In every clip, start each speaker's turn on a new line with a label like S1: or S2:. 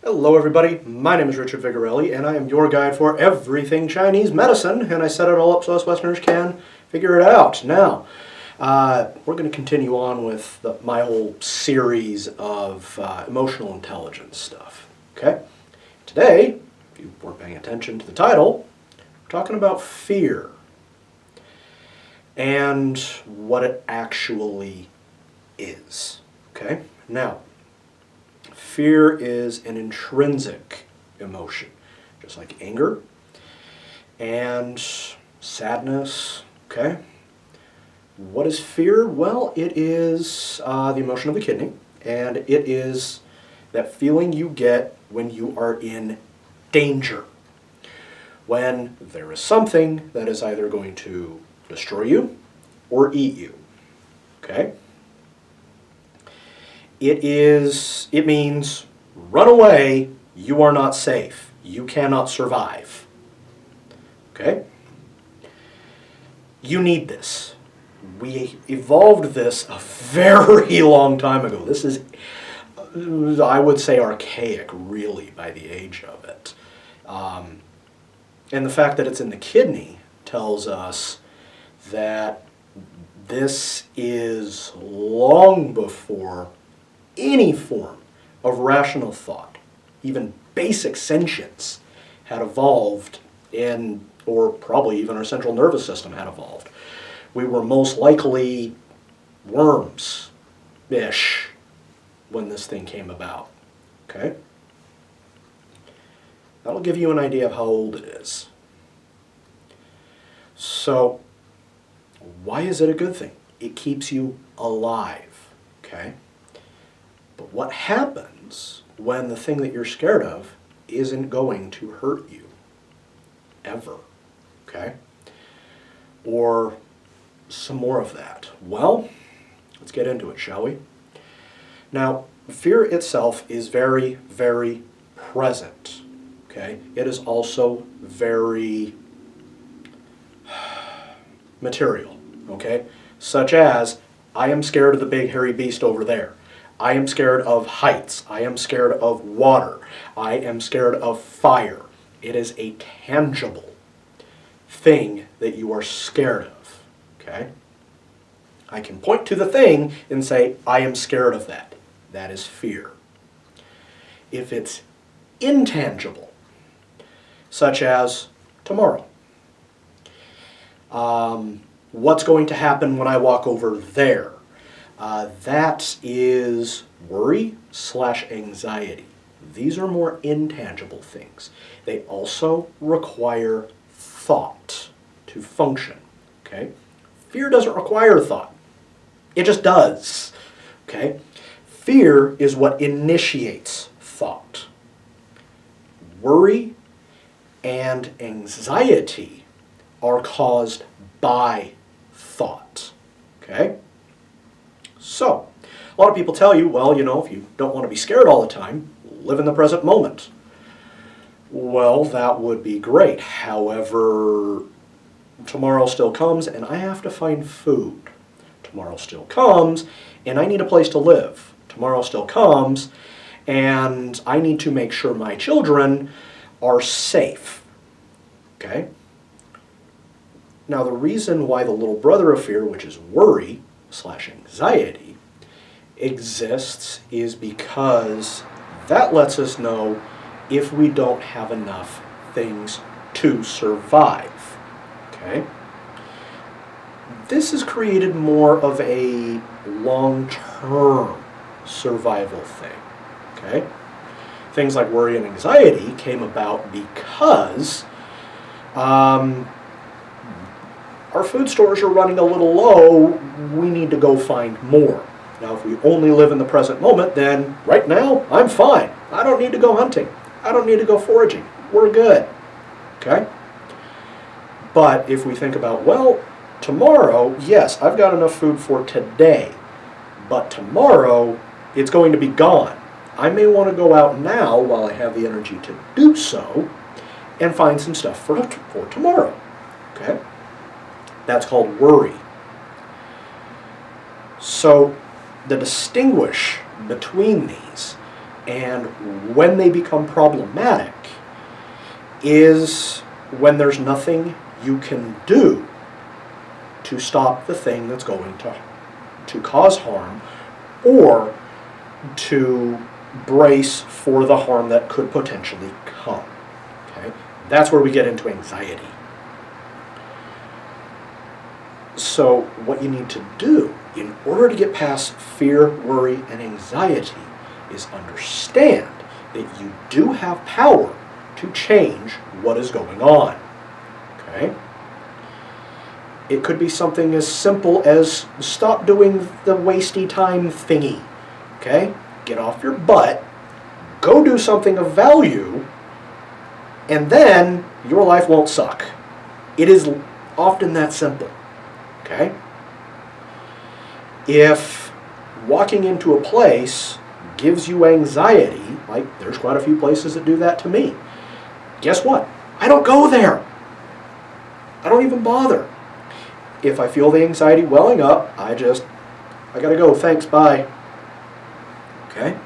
S1: Hello everybody, my name is Richard Vigorelli and I am your guide for everything Chinese medicine, and I set it all up so us Westerners can figure it out. Now, we're going to continue on with my whole series of emotional intelligence stuff. Okay? Today, if you weren't paying attention to the title, we're talking about fear and what it actually is. Okay? Now, fear is an intrinsic emotion, just like anger and sadness, okay? What is fear? Well, it is the emotion of the kidney, and it is that feeling you get when you are in danger, when there is something that is either going to destroy you or eat you, okay? It means run away, you are not safe, you cannot survive. Okay? You need this. We evolved this a very long time ago. This is, I would say, archaic, really, by the age of it. And the fact that it's in the kidney tells us that this is long before any form of rational thought, even basic sentience, had evolved in, or probably even our central nervous system had evolved. We were most likely worms-ish when this thing came about. Okay? That'll give you an idea of how old it is. So, why is it a good thing? It keeps you alive. Okay? But what happens when the thing that you're scared of isn't going to hurt you? Ever. Okay? Or some more of that. Well, let's get into it, shall we? Now, fear itself is very, very present. Okay? It is also very material. Okay? Such as, I am scared of the big hairy beast over there. I am scared of heights. I am scared of water. I am scared of fire. It is a tangible thing that you are scared of. Okay? I can point to the thing and say, I am scared of that. That is fear. If it's intangible, such as tomorrow, what's going to happen when I walk over there? That is worry/anxiety. These are more intangible things. They also require thought to function. Okay? Fear doesn't require thought. It just does. Okay? Fear is what initiates thought. Worry and anxiety are caused by thought. Okay? So, a lot of people tell you, well, if you don't want to be scared all the time, live in the present moment. Well, that would be great. However, tomorrow still comes and I have to find food. Tomorrow still comes and I need a place to live. Tomorrow still comes and I need to make sure my children are safe. Okay? Now, the reason why the little brother of fear, which is worry/anxiety, exists is because that lets us know if we don't have enough things to survive. Okay? This has created more of a long-term survival thing. Okay? Things like worry and anxiety came about because our food stores are running a little low, we need to go find more. Now, if we only live in the present moment, then right now, I'm fine. I don't need to go hunting. I don't need to go foraging. We're good. Okay? But if we think about, well, tomorrow, yes, I've got enough food for today, but tomorrow, it's going to be gone. I may want to go out now while I have the energy to do so and find some stuff for tomorrow. Okay? That's called worry. So, to distinguish between these And when they become problematic is when there's nothing you can do to stop the thing that's going to cause harm, or to brace for the harm that could potentially come. Okay? That's where we get into anxiety. So what you need to do in order to get past fear, worry, and anxiety is understand that you do have power to change what is going on. Okay? It could be something as simple as stop doing the wasty time thingy. Okay? Get off your butt, go do something of value, and then your life won't suck. It is often that simple. Okay? If walking into a place gives you anxiety, like there's quite a few places that do that to me, guess what? I don't go there. I don't even bother. If I feel the anxiety welling up, I gotta go, thanks, bye. Okay?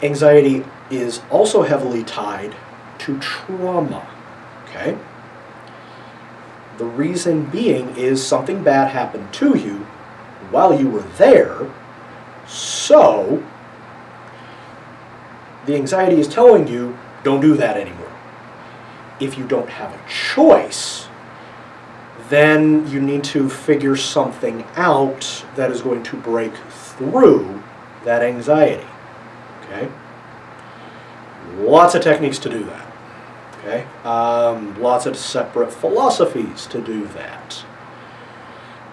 S1: Anxiety is also heavily tied to trauma. Okay? The reason being is something bad happened to you while you were there, so the anxiety is telling you, don't do that anymore. If you don't have a choice, then you need to figure something out that is going to break through that anxiety. Okay? Lots of techniques to do that. Okay? Lots of separate philosophies to do that.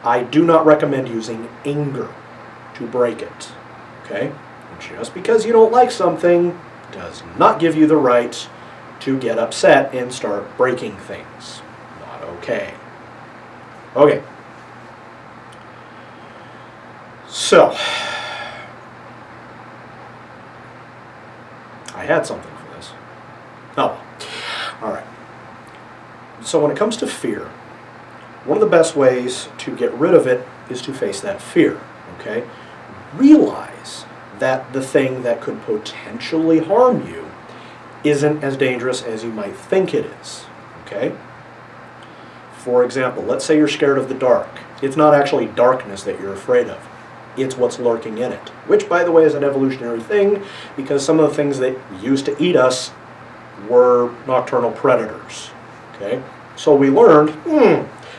S1: I do not recommend using anger to break it. Okay? Just because you don't like something does not give you the right to get upset and start breaking things. Not okay. Okay. So, I had something for this. Oh, all right. So when it comes to fear, one of the best ways to get rid of it is to face that fear, okay? Realize that the thing that could potentially harm you isn't as dangerous as you might think it is, okay? For example, let's say you're scared of the dark. It's not actually darkness that you're afraid of. It's what's lurking in it, which, by the way, is an evolutionary thing, because some of the things that used to eat us were nocturnal predators, okay? So we learned,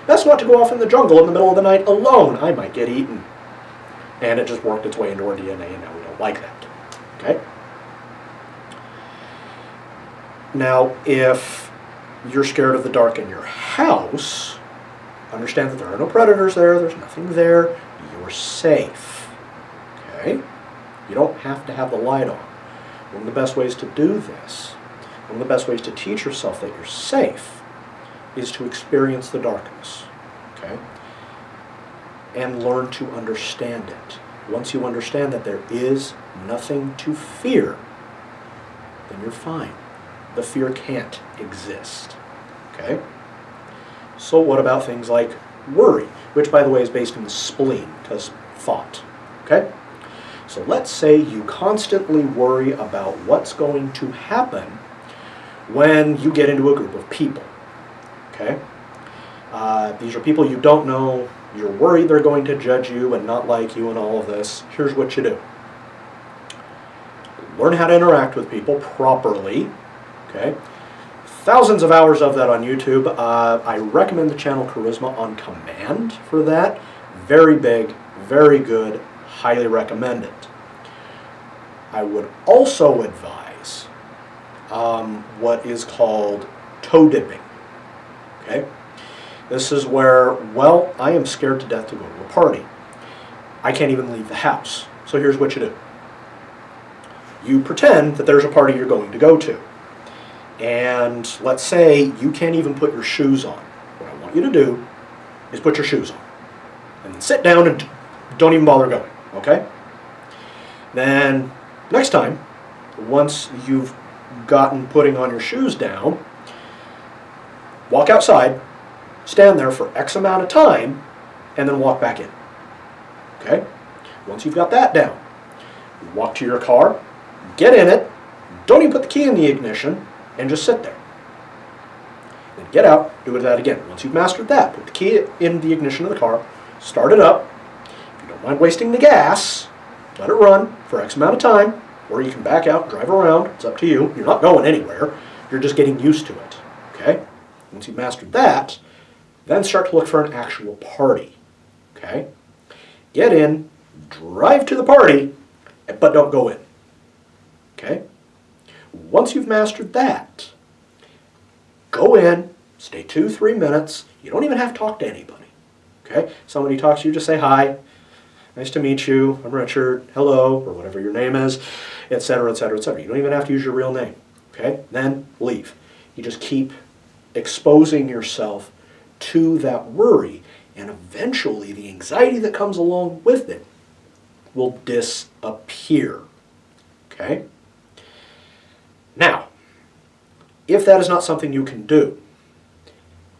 S1: best not to go off in the jungle in the middle of the night alone. I might get eaten. And it just worked its way into our DNA, and now we don't like that, okay? Now, if you're scared of the dark in your house, understand that there are no predators there, there's nothing there, you're safe, okay? You don't have to have the light on. One of the best ways to do this, one of the best ways to teach yourself that you're safe, is to experience the darkness, okay? And learn to understand it. Once you understand that there is nothing to fear, then you're fine. The fear can't exist, okay? So what about things like worry, which, by the way, is based in the spleen, because thought, okay? So let's say you constantly worry about what's going to happen when you get into a group of people, okay? These are people you don't know. You're worried they're going to judge you and not like you and all of this. Here's what you do. Learn how to interact with people properly, okay? Thousands of hours of that on YouTube. I recommend the channel Charisma on Command for that. Very big, very good, highly recommend it. I would also advise what is called toe dipping, okay? This is where, well, I am scared to death to go to a party. I can't even leave the house. So here's what you do. You pretend that there's a party you're going to go to. And let's say you can't even put your shoes on. What I want you to do is put your shoes on. And then sit down and don't even bother going, okay? Then next time, once you've gotten putting on your shoes down, walk outside, stand there for X amount of time, and then walk back in. Okay? Once you've got that down, walk to your car, Get in it, don't even put the key in the ignition, and just sit there. Then get out, do that again. Once you've mastered that, put the key in the ignition of the car, start it up. If you don't mind wasting the gas, let it run for X amount of time, or you can back out, drive around, it's up to you. You're not going anywhere, you're just getting used to it, okay? Once you've mastered that, then start to look for an actual party, okay? Get in, drive to the party, but don't go in, okay? Once you've mastered that, go in, stay 2-3 minutes. You don't even have to talk to anybody, okay? Somebody talks to you, just say hi. Nice to meet you. I'm Richard. Hello, or whatever your name is, etc., etc., etc. You don't even have to use your real name, okay? Then leave. You just keep exposing yourself to that worry, and eventually the anxiety that comes along with it will disappear, okay? Now, if that is not something you can do,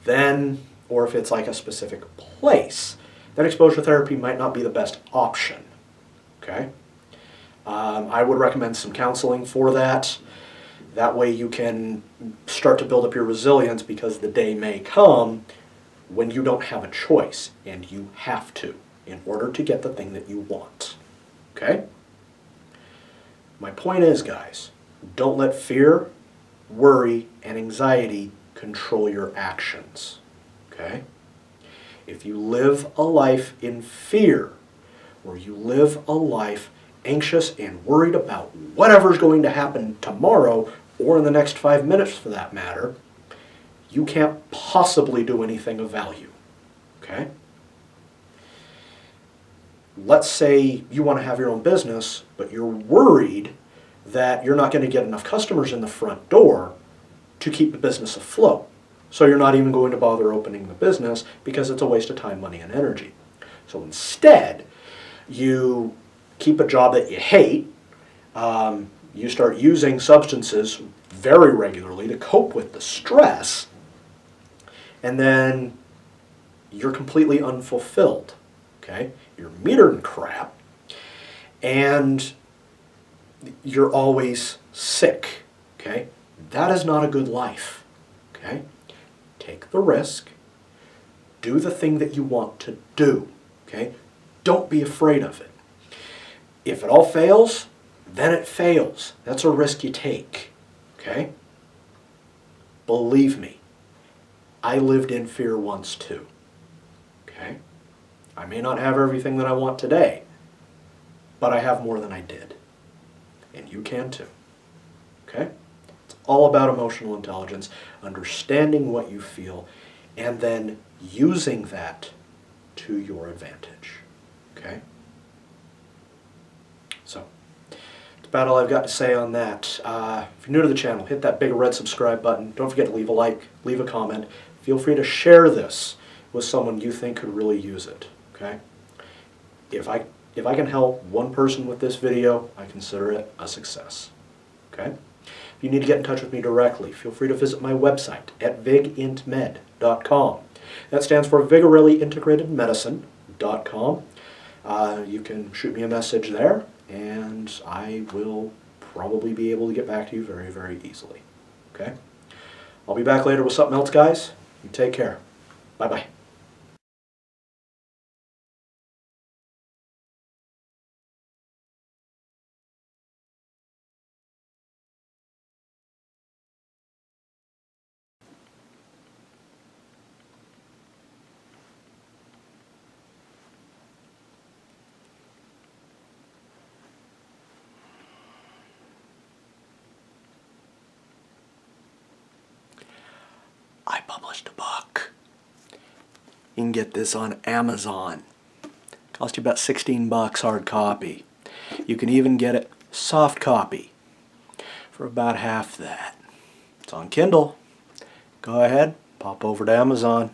S1: then, or if it's like a specific place, then exposure therapy might not be the best option, okay? I would recommend some counseling for that. That way you can start to build up your resilience, because the day may come when you don't have a choice and you have to in order to get the thing that you want, okay? My point is, guys, don't let fear, worry, and anxiety control your actions, okay? If you live a life in fear, or you live a life anxious and worried about whatever's going to happen tomorrow, or in the next 5 minutes for that matter, you can't possibly do anything of value, okay? Let's say you want to have your own business, but you're worried that you're not going to get enough customers in the front door to keep the business afloat. So you're not even going to bother opening the business because it's a waste of time, money, and energy. So instead, you keep a job that you hate, you start using substances very regularly to cope with the stress, and then you're completely unfulfilled, okay? You're metered in crap, and you're always sick, okay? That is not a good life, okay? Take the risk, do the thing that you want to do, okay? Don't be afraid of it. If it all fails, then it fails. That's a risk you take, okay? Believe me, I lived in fear once too, okay? I may not have everything that I want today, but I have more than I did. And you can too, okay? It's all about emotional intelligence, understanding what you feel, and then using that to your advantage, okay? So, that's about all I've got to say on that. If you're new to the channel, hit that big red subscribe button. Don't forget to leave a like, leave a comment. Feel free to share this with someone you think could really use it, okay? If I can help one person with this video, I consider it a success, okay? If you need to get in touch with me directly, feel free to visit my website at vigintmed.com. That stands for vigorelliintegratedmedicine.com. You can shoot me a message there, and I will probably be able to get back to you very, very easily, okay? I'll be back later with something else, guys. You take care. Bye-bye. I published a book. You can get this on Amazon. Cost you about 16 bucks hard copy. You can even get it soft copy for about half that. It's on Kindle. Go ahead, pop over to Amazon.